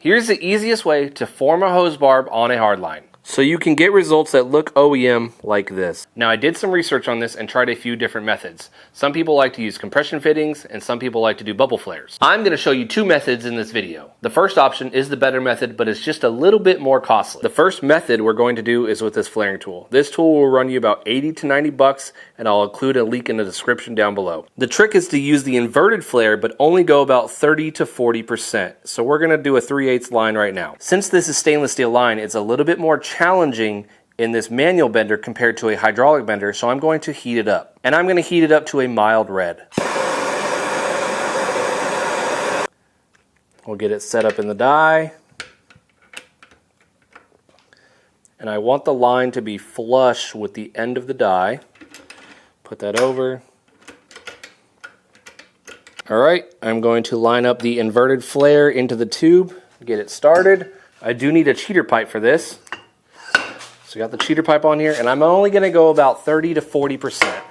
Here's the easiest way to form a hose barb on a hardline, so you can get results that look OEM like this. Now I did some research on this and tried a few different methods. Some people like to use compression fittings and some people like to do bubble flares. I'm going to show you two methods in this video. The first option is the better method, but it's just a little bit more costly. The first method we're going to do is with this flaring tool. This tool will run you about 80 to 90 bucks, and I'll include a link in the description down below. The trick is to use the inverted flare but only go about 30 to 40%. So we're going to do a 3/8 line right now. Since this is stainless steel line, it's a little bit more challenging in this manual bender compared to a hydraulic bender, so I'm going to heat it up. And I'm going to heat it up to a mild red. We'll get it set up in the die. And I want the line to be flush with the end of the die. Put that over. Alright, I'm going to line up the inverted flare into the tube, get it started. I do need a cheater pipe for this. So I got the cheater pipe on here, and I'm only going to go about 30 to 40%.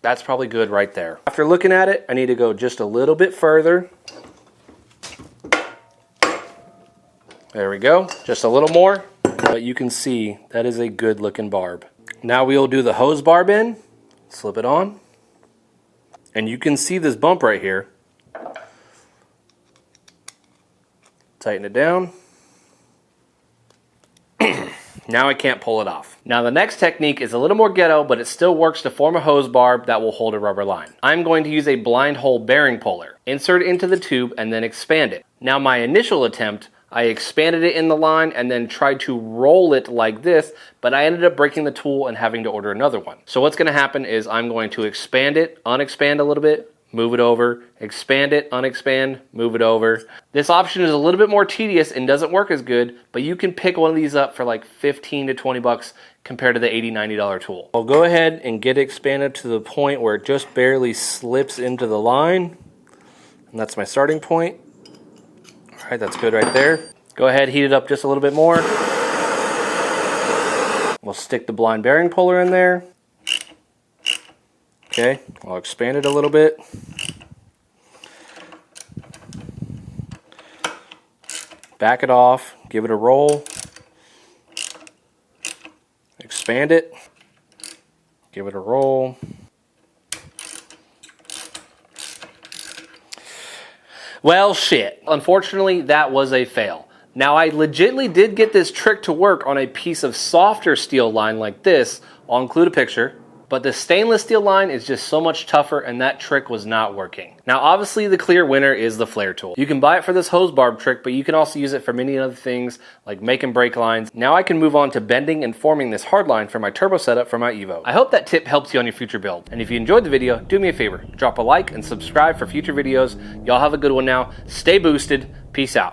That's probably good right there. After looking at it, I need to go just a little bit further. There we go, just a little more. But you can see that is a good looking barb. Now we'll do the hose barb in, slip it on. And you can see this bump right here. Tighten it down. Now I can't pull it off. Now the next technique is a little more ghetto, but it still works to form a hose barb that will hold a rubber line. I'm going to use a blind hole bearing puller. Insert it into the tube and then expand it. Now my initial attempt, I expanded it in the line and then tried to roll it like this, but I ended up breaking the tool and having to order another one. So what's going to happen is I'm going to expand it, unexpand a little bit, move it over, expand it, unexpand, move it over. This option is a little bit more tedious and doesn't work as good, but you can pick one of these up for like 15 to 20 bucks compared to the $80, $90 tool. I'll go ahead and get it expanded to the point where it just barely slips into the line. And that's my starting point. All right, that's good right there. Go ahead, heat it up just a little bit more. We'll stick the blind bearing puller in there. Okay, I'll expand it a little bit. Back it off, give it a roll. Expand it. Give it a roll. Well, shit. Unfortunately, that was a fail. Now, I legitimately did get this trick to work on a piece of softer steel line like this. I'll include a picture. But the stainless steel line is just so much tougher, and that trick was not working. Now, obviously, the clear winner is the flare tool. You can buy it for this hose barb trick, but you can also use it for many other things, like make and break lines. Now I can move on to bending and forming this hard line for my turbo setup for my Evo. I hope that tip helps you on your future build. And if you enjoyed the video, do me a favor, drop a like and subscribe for future videos. Y'all have a good one now. Stay boosted. Peace out.